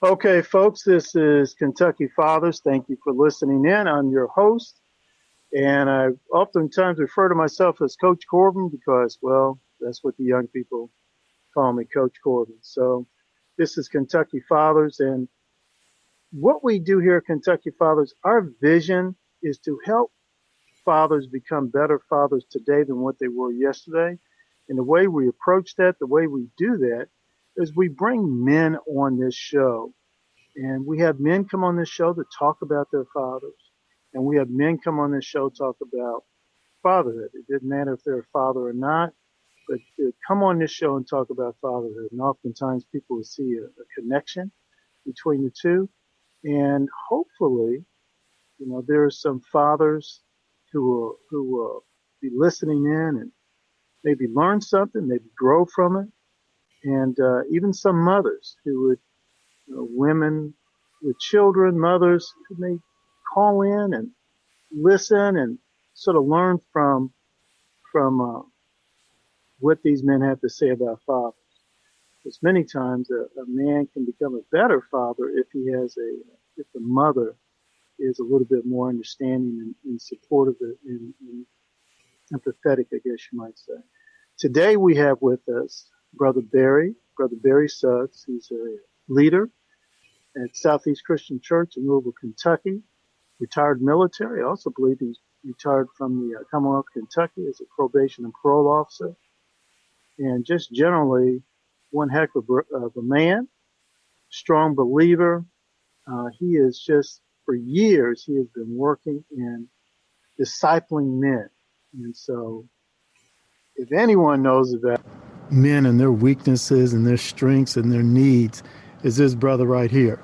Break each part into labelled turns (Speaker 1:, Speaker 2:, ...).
Speaker 1: Okay, folks, this is Kentucky Fathers. Thank you for listening in. I'm your host, and I oftentimes refer to myself as Coach Corbin because, well, that's what the young people call me, Coach Corbin. So this is Kentucky Fathers, and what we do here at Kentucky Fathers, our vision is to help fathers become better fathers today than what they were yesterday. And the way we approach that, the way we do that, is we bring men on this show. And we have men come on this show to talk about their fathers. And we have men come on this show to talk about fatherhood. It doesn't matter if they're a father or not, but to come on this show and talk about fatherhood. And oftentimes people will see a connection between the two. And hopefully, there are some fathers who will be listening in and maybe learn something, maybe grow from it. And even some mothers who would women with children, mothers who may call in and listen and sort of learn from what these men have to say about fathers. Because many times a man can become a better father if if the mother is a little bit more understanding and supportive and empathetic, I guess you might say. Today we have with us Brother Barry Suggs. He's a leader at Southeast Christian Church in Louisville, Kentucky, retired military. I also believe he's retired from the Commonwealth of Kentucky as a probation and parole officer. And just generally, one heck of a man, strong believer. He is just, for years, he has been working in discipling men. And so, if anyone knows about men and their weaknesses and their strengths and their needs, is this brother right here.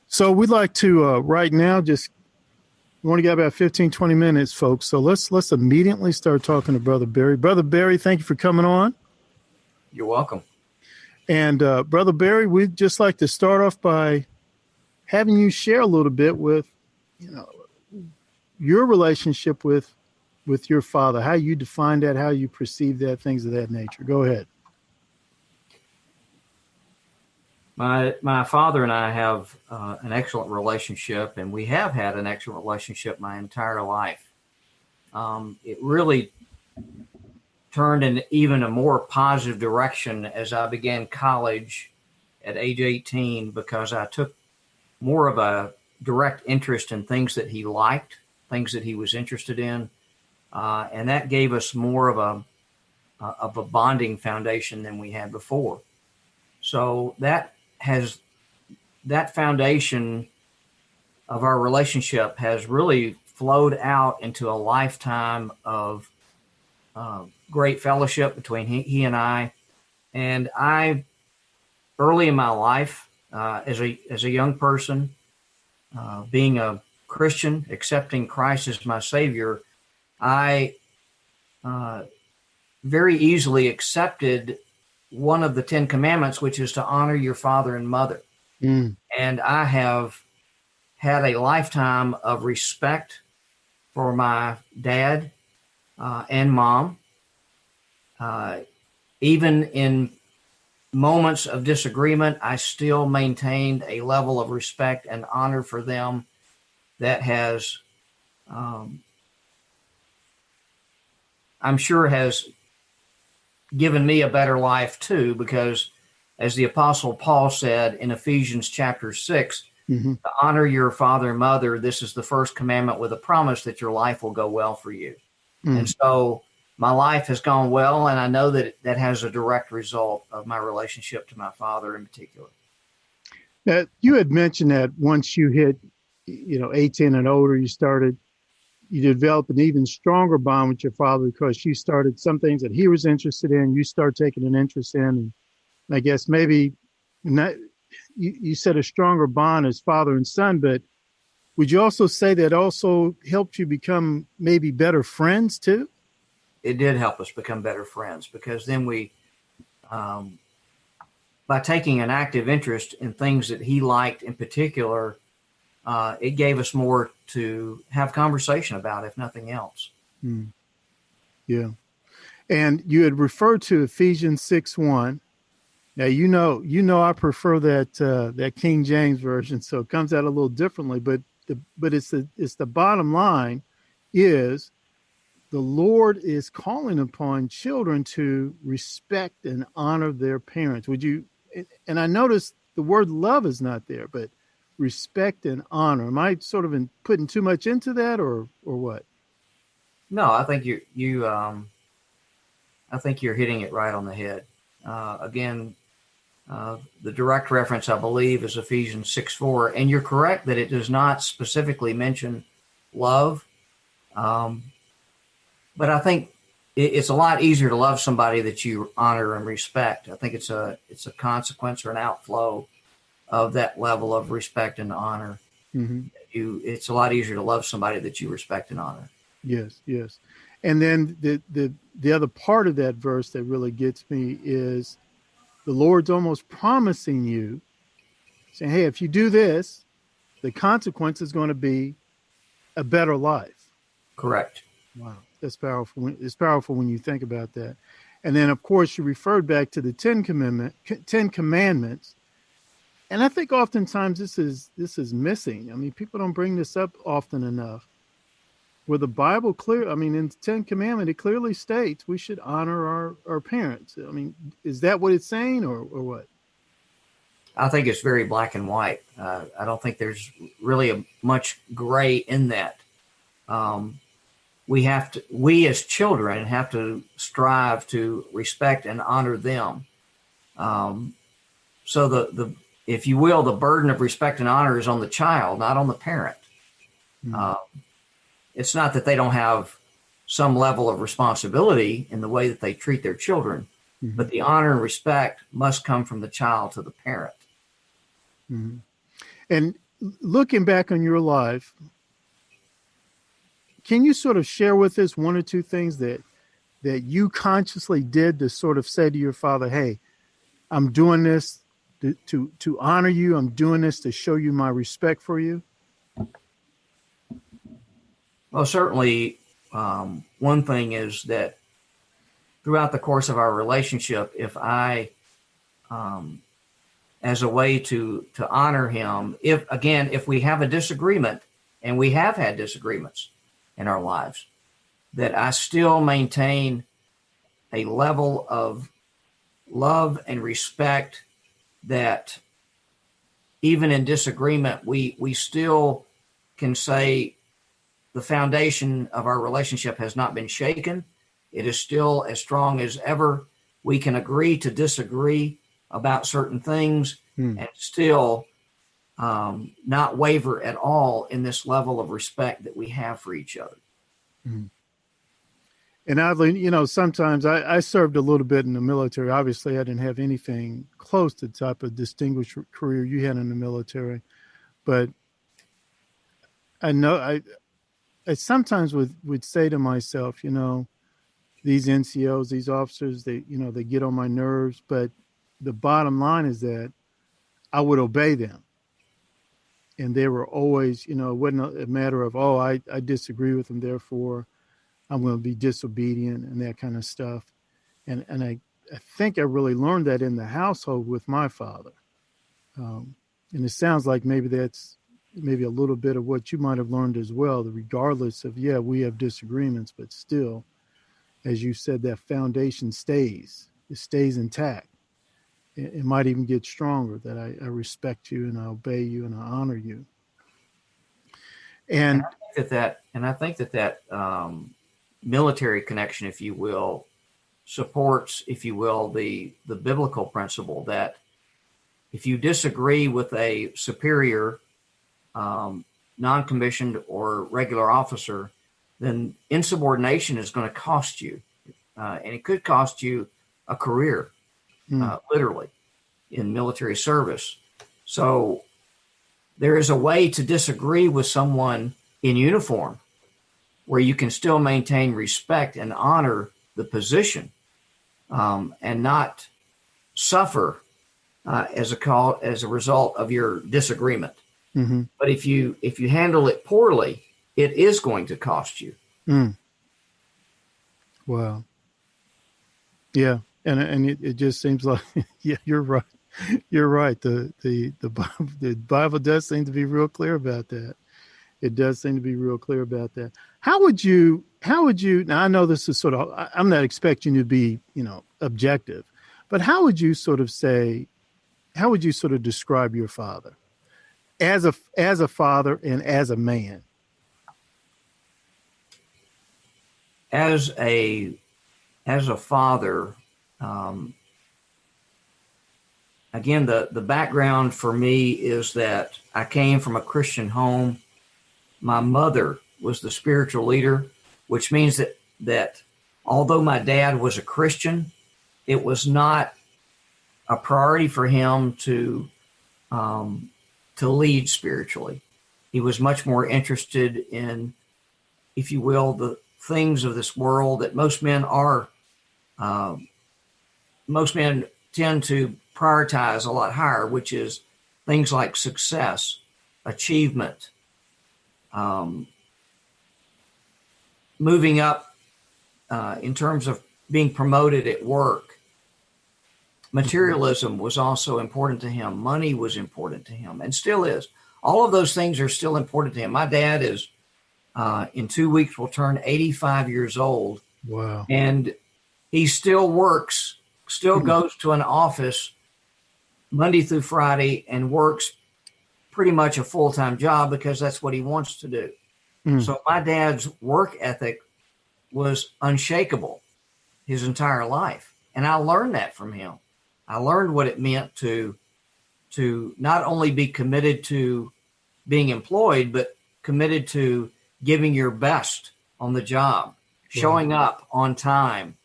Speaker 1: So we'd like to right now we only got about 15, 20 minutes, folks. So let's immediately start talking to Brother Barry. Brother Barry, thank you for coming on.
Speaker 2: You're welcome.
Speaker 1: And Brother Barry, we'd just like to start off by having you share a little bit with, your relationship with your father, how you define that, how you perceive that, things of that nature. Go ahead.
Speaker 2: My father and I have an excellent relationship, and we have had an excellent relationship my entire life. It really turned in even a more positive direction as I began college at age 18 because I took more of a direct interest in things that he liked, things that he was interested in, and that gave us more of a bonding foundation than we had before. So that foundation of our relationship has really flowed out into a lifetime of great fellowship between he and I. And I, early in my life, as a young person, being a Christian, accepting Christ as my Savior, I very easily accepted one of the 10 commandments, which is to honor your father and mother. And I have had a lifetime of respect for my dad and mom. Even in moments of disagreement, I still maintained a level of respect and honor for them that has, I'm sure, has given me a better life too, because as the Apostle Paul said in Ephesians chapter 6, to honor your father and mother, this is the first commandment with a promise that your life will go well for you. And so my life has gone well, and I know that that has a direct result of my relationship to my father in particular.
Speaker 1: Now, you had mentioned that once you hit, 18 and older, you develop an even stronger bond with your father because you started some things that he was interested in, you start taking an interest in. And I guess maybe not, you said a stronger bond as father and son, but would you also say that also helped you become maybe better friends too?
Speaker 2: It did help us become better friends because then we, by taking an active interest in things that he liked in particular, it gave us more to have conversation about, if nothing else.
Speaker 1: Yeah. And you had referred to Ephesians 6:1, Now I prefer that King James version, so it comes out a little differently. But it's the bottom line is the Lord is calling upon children to respect and honor their parents. Would you? And I noticed the word love is not there, but respect and honor. Am I sort of putting too much into that, or what?
Speaker 2: No, I think I think you're hitting it right on the head. Again, the direct reference, I believe, is Ephesians 6:4, and you're correct that it does not specifically mention love. But I think it's a lot easier to love somebody that you honor and respect. I think it's a consequence or an outflow of that level of respect and honor.
Speaker 1: Mm-hmm.
Speaker 2: It's a lot easier to love somebody that you respect and honor.
Speaker 1: Yes, yes. And then the other part of that verse that really gets me is the Lord's almost promising you, saying, hey, if you do this, the consequence is going to be a better life.
Speaker 2: Correct.
Speaker 1: Wow, that's powerful. It's powerful when you think about that. And then, of course, you referred back to the Ten Commandments. And I think oftentimes this is missing. I mean, people don't bring this up often enough. Where the Bible in the Ten Commandments, it clearly states we should honor our parents. I mean, is that what it's saying or what?
Speaker 2: I think it's very black and white. I don't think there's really much gray in that. We as children have to strive to respect and honor them. So the if you will, the burden of respect and honor is on the child, not on the parent. Mm-hmm. It's not that they don't have some level of responsibility in the way that they treat their children, mm-hmm. but the honor and respect must come from the child to the parent.
Speaker 1: Mm-hmm. And looking back on your life, can you sort of share with us one or two things that you consciously did to sort of say to your father, hey, I'm doing this to honor you. I'm doing this to show you my respect for you?
Speaker 2: Well, certainly, one thing is that throughout the course of our relationship, if I, as a way to honor him, if we have a disagreement, and we have had disagreements in our lives, that I still maintain a level of love and respect that even in disagreement, we still can say, the foundation of our relationship has not been shaken. It is still as strong as ever. We can agree to disagree about certain things and still not waver at all in this level of respect that we have for each other.
Speaker 1: And oddly, sometimes I served a little bit in the military. Obviously, I didn't have anything close to the type of distinguished career you had in the military. But I know I sometimes would say to myself, these NCOs, these officers, they get on my nerves. But the bottom line is that I would obey them. And they were always, it wasn't a matter of, I disagree with them, therefore I'm going to be disobedient and that kind of stuff. And I think I really learned that in the household with my father. And it sounds like maybe that's maybe a little bit of what you might have learned as well, that regardless of, we have disagreements, but still, as you said, that foundation stays. It stays intact. It might even get stronger, that I respect you and I obey you and I honor you. And
Speaker 2: I think that military connection, if you will, supports, if you will, the biblical principle that if you disagree with a superior, non-commissioned or regular officer, then insubordination is going to cost you. And it could cost you a career, literally, in military service. So there is a way to disagree with someone in uniform where you can still maintain respect and honor the position, and not suffer as a result of your disagreement. Mm-hmm. But if you handle it poorly, it is going to cost you.
Speaker 1: Wow. Yeah. And it just seems like, yeah, you're right. You're right. The Bible does seem to be real clear about that. It does seem to be real clear about that. How would you, now I know this is sort of, I'm not expecting you to be, objective, but how would you sort of describe your father as a father and as a man?
Speaker 2: As a father, um, again, the background for me is that I came from a Christian home. My mother was the spiritual leader, which means that although my dad was a Christian, it was not a priority for him um, to lead spiritually. He was much more interested in, if you will, the things of this world that most men are. Uh, Most men tend to prioritize a lot higher, which is things like success, achievement, um, moving up in terms of being promoted at work. Materialism was also important to him. Money was important to him and still is. All of those things are still important to him. My dad is, in 2 weeks, will turn 85 years old.
Speaker 1: Wow.
Speaker 2: And he still works, still goes to an office Monday through Friday and works pretty much a full-time job because that's what he wants to do.
Speaker 1: Mm.
Speaker 2: So my dad's work ethic was unshakable his entire life. And I learned that from him. I learned what it meant to not only be committed to being employed, but committed to giving your best on the job, showing up on time,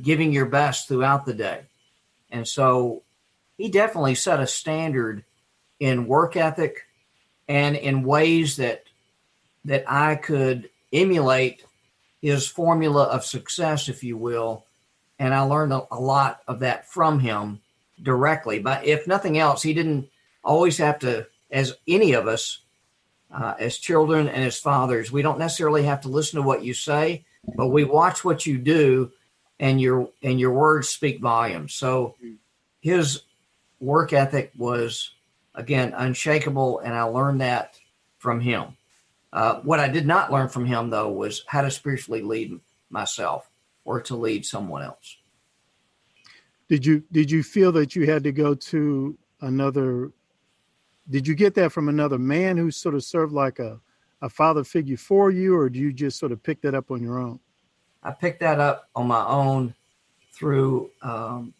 Speaker 2: giving your best throughout the day. And so he definitely set a standard in work ethic and in ways that I could emulate his formula of success, if you will. And I learned a lot of that from him directly. But if nothing else, he didn't always have to, as any of us, as children and as fathers, we don't necessarily have to listen to what you say, but we watch what you do, and your words speak volumes. So his work ethic was, again, unshakable, and I learned that from him. What I did not learn from him, though, was how to spiritually lead myself or to lead someone else.
Speaker 1: Did you feel that you had to go to another? Did you get that from another man who sort of served like a father figure for you, or do you just sort of pick that up on your own?
Speaker 2: I picked that up on my own through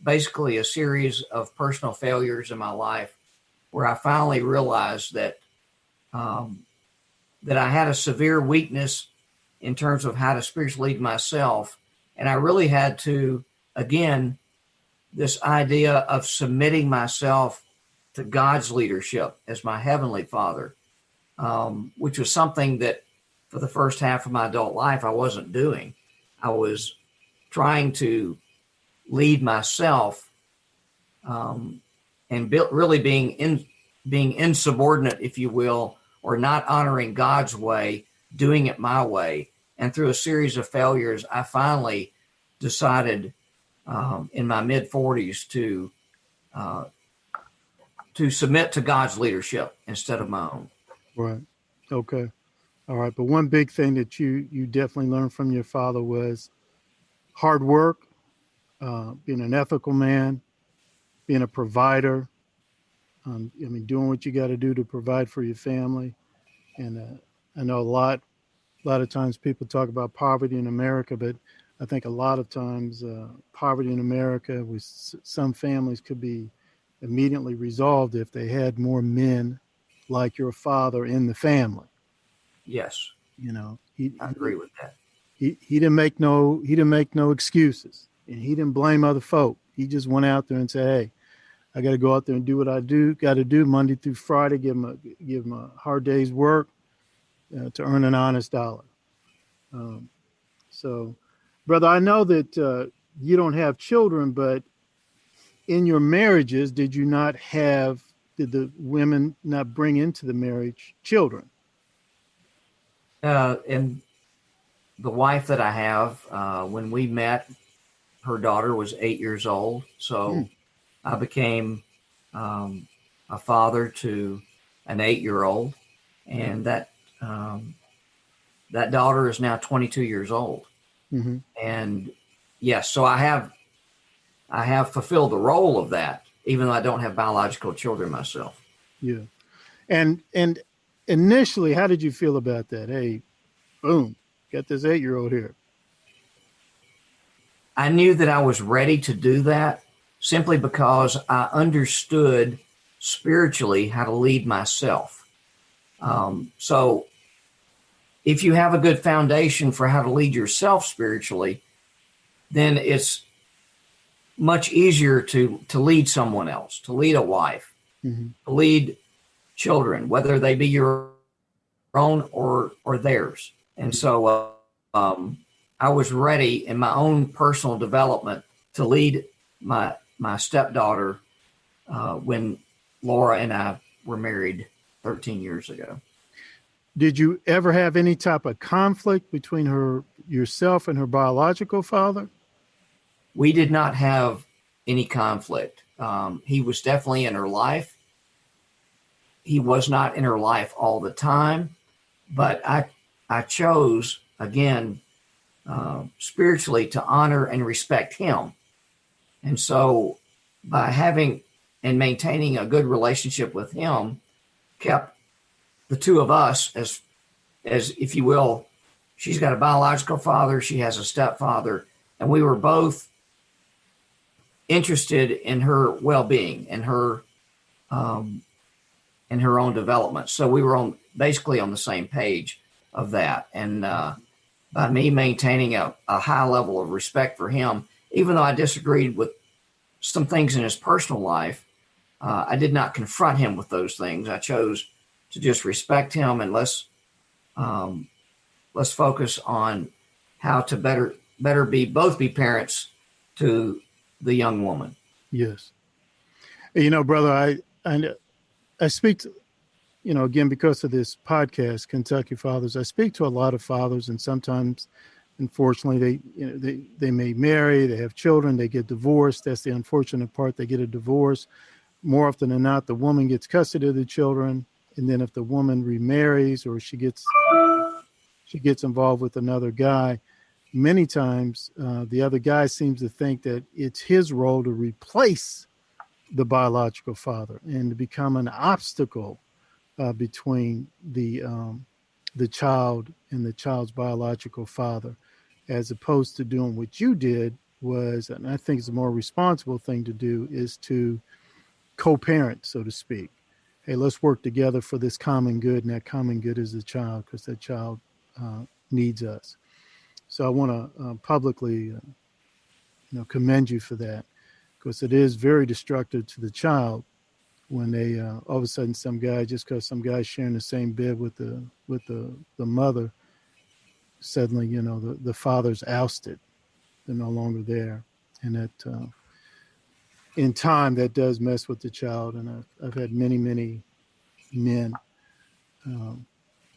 Speaker 2: basically a series of personal failures in my life, where I finally realized that that I had a severe weakness in terms of how to spiritually lead myself, and I really had to, again, this idea of submitting myself to God's leadership as my heavenly Father, which was something that for the first half of my adult life I wasn't doing. I was trying to lead myself, and really being insubordinate, if you will, or not honoring God's way, doing it my way. And through a series of failures, I finally decided in my mid 40s to submit to God's leadership instead of my own.
Speaker 1: Right. Okay. All right. But one big thing that you definitely learned from your father was hard work, being an ethical man, being a provider. Doing what you got to do to provide for your family. And I know a lot of times people talk about poverty in America, but I think a lot of times poverty in America with some families could be immediately resolved if they had more men like your father in the family.
Speaker 2: Yes, I agree with that.
Speaker 1: He didn't make no excuses, and he didn't blame other folk. He just went out there and said, "Hey, I got to go out there and do what I got to do Monday through Friday. Give him a hard day's work to earn an honest dollar." So, brother, I know that you don't have children, but in your marriages, did the women not bring into the marriage children?
Speaker 2: And the wife that I have, when we met, her daughter was 8 years old. So I became a father to an 8-year-old, and that daughter is now 22 years old.
Speaker 1: Mm-hmm.
Speaker 2: And yes, so I have fulfilled the role of that, even though I don't have biological children myself.
Speaker 1: Yeah. And initially, how did you feel about that? Hey, boom, got this 8-year-old here.
Speaker 2: I knew that I was ready to do that simply because I understood spiritually how to lead myself. So if you have a good foundation for how to lead yourself spiritually, then it's much easier to lead someone else, to lead a wife,
Speaker 1: Mm-hmm.
Speaker 2: to lead children, whether they be your own or theirs. And so I was ready in my own personal development to lead my stepdaughter when Laura and I were married 13 years ago.
Speaker 1: Did you ever have any type of conflict between yourself and her biological father?
Speaker 2: We did not have any conflict. He was definitely in her life. He was not in her life all the time, but I chose, again, spiritually to honor and respect him. And so by having and maintaining a good relationship with him kept the two of us as if you will, she's got a biological father, she has a stepfather, and we were both interested in her well-being and her own development. So we were basically on the same page of that. And by me maintaining a high level of respect for him, even though I disagreed with some things in his personal life, I did not confront him with those things. I chose to just respect him, and let's focus on how to better both be parents to the young woman.
Speaker 1: Yes. You know, brother, I speak to, again, because of this podcast, Kentucky Fathers, I speak to a lot of fathers, and sometimes, unfortunately, they may marry, they have children, they get divorced. That's the unfortunate part. They get a divorce. More often than not, the woman gets custody of the children. And then if the woman remarries or she gets involved with another guy, many times the other guy seems to think that it's his role to replace the biological father and to become an obstacle between the child and the child's biological father, as opposed to doing what you did was, and I think it's a more responsible thing to do, is to co-parent, so to speak. Hey, let's work together for this common good, and that common good is the child, because that child needs us. So I want to publicly, commend you for that, because it is very destructive to the child when they all of a sudden just because some guy's sharing the same bed with the mother, suddenly the father's ousted, they're no longer there, and that in time that does mess with the child. And I've had many men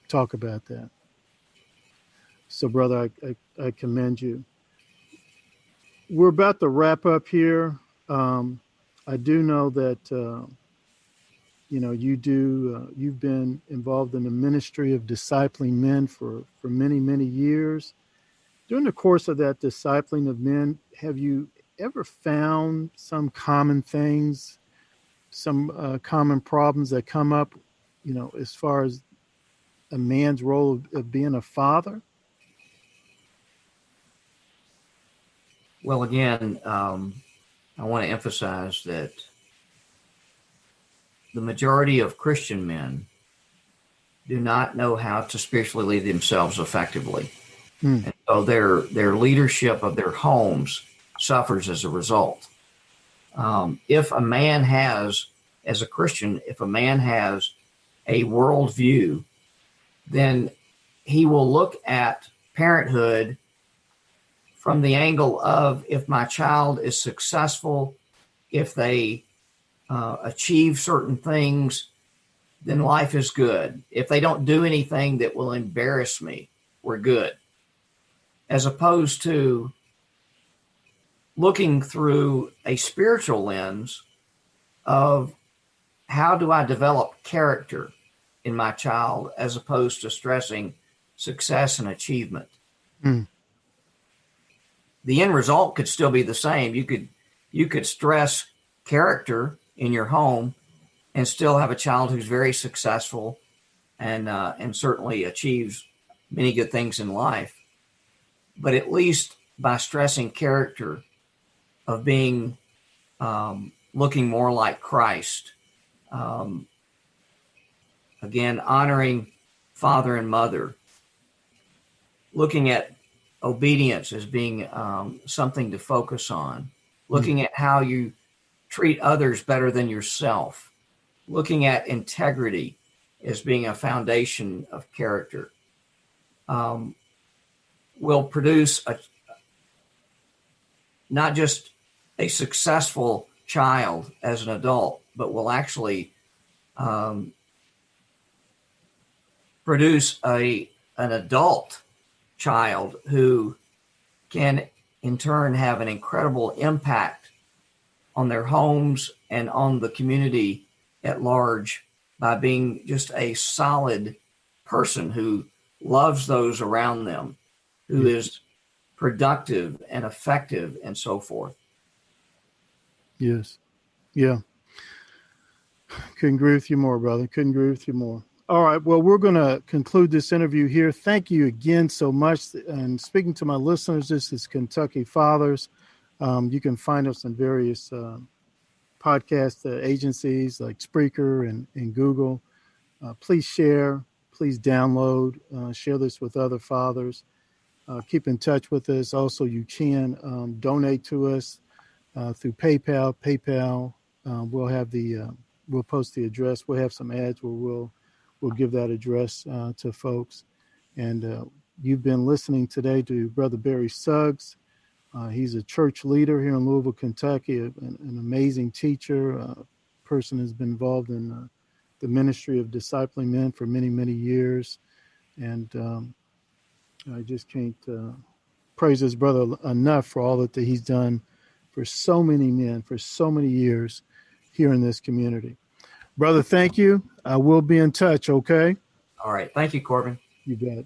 Speaker 1: talk about that. So, brother, I commend you. We're about to wrap up here. I do know that you've been involved in the ministry of discipling men for many years. During the course of that discipling of men, have you ever found some common things, some common problems that come up, as far as a man's role of being a father?
Speaker 2: Well, again, I want to emphasize that the majority of Christian men do not know how to spiritually lead themselves effectively. And so their leadership of their homes suffers as a result. If a man has, as a Christian, if a man has a worldview, then he will look at parenthood from the angle of, if my child is successful, if they achieve certain things, then life is good. If they don't do anything that will embarrass me, we're good. As opposed to, looking through a spiritual lens of how do I develop character in my child as opposed to stressing success and achievement.
Speaker 1: Mm.
Speaker 2: The end result could still be the same. You could stress character in your home and still have a child who's very successful and certainly achieves many good things in life. But at least by stressing character of being looking more like Christ, again, honoring father and mother, looking at obedience as being something to focus on, looking at how you treat others better than yourself, looking at integrity as being a foundation of character, will produce not just a successful child as an adult, but will actually produce an adult child who can in turn have an incredible impact on their homes and on the community at large by being just a solid person who loves those around them, who is productive and effective and so forth.
Speaker 1: Yes. Yeah. Couldn't agree with you more, brother. Couldn't agree with you more. All right. Well, we're going to conclude this interview here. Thank you again so much. And speaking to my listeners, this is Kentucky Fathers. You can find us on various podcast agencies like Spreaker and Google. Please share. Please download. Share this with other fathers. Keep in touch with us. Also, you can donate to us through PayPal. We'll have we'll post the address. We'll have some ads where we'll give that address to folks. And you've been listening today to Brother Barry Suggs. He's a church leader here in Louisville, Kentucky, an amazing teacher, a person who's been involved in the ministry of discipling men for many, many years. And I just can't praise his brother enough for all that he's done for so many men, for so many years here in this community. Brother, thank you. I will be in touch, okay?
Speaker 2: All right. Thank you, Corbin.
Speaker 1: You bet.